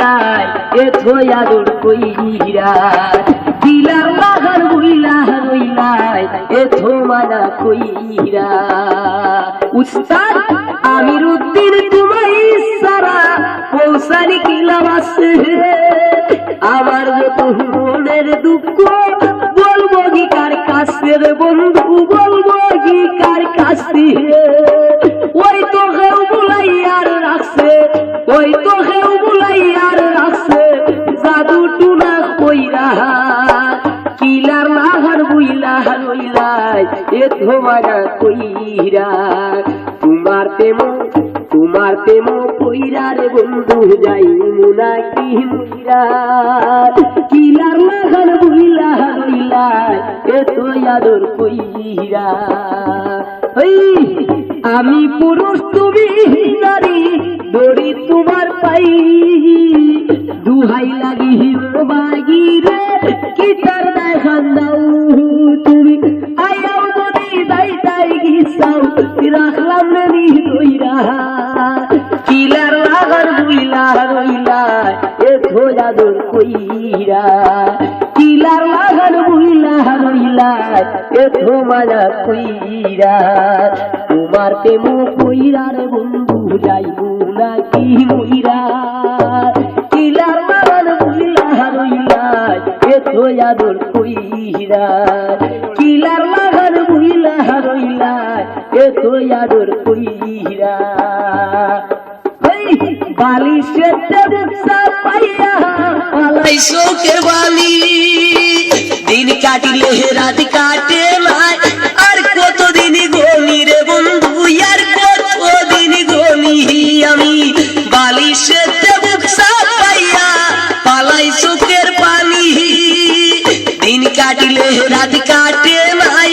রইলাই এ থয়াদুর কইরা দিলার লাগার বুইলা রইলাই এ থমানা কইরা উস্তাদ আমিরউদ্দিন তোমায় সারা পৌঁছানি কিলাম আছে আমার যত মনের দুঃখ বলবো কি কার কাছে রে বন্ধু বলবো কি কার কাছে ওই তো কেউ বুলাইয়ার রাখছে ওই তো কেউ বুলাইয়ার রাখছে জাদু টুনা কইরা কিলার লাগার বুইলা রইলাই এ তোমারা কইরা তোমার তেমো কইরা রে বন্ধু যাই মুনা কি মুইরা কিলার লাগার বুইলা রইলাই এ তো আদর কইরা আমি পুরুষ তুমি নারী দড়ি তোমার পাই দুহাই লাগি বাগি রে কি তার দেখান দাও তুমি আয়াও যদি দাই গিসাও রাখলাম নি দইরা কিলার লাগার বুইলা রইলা এ ধোয়াদর কইরা কিলার লাগার বুইলা রইলা এ ধোমানা কইরা তোমার তেমু কইরা রে বন্ধু যাইবো নাকি মইরা কিলার লাগার বুইলা রইলা এ ধোয়াদর কইরা কিলার লাগার বুইলা রইলা এ ধোয়াদর কইরা বালিশের বুকসা পাইয়া পালাই শোকের বালি দিন কাটিলে রাত কাটে নাই আর কতদিন গনি রে বন্ধু আর কতদিন গনি আমি বালিশের বুকসা পাইয়া পালাই শোকের পানি দিন কাটিলে রাত কাটে নাই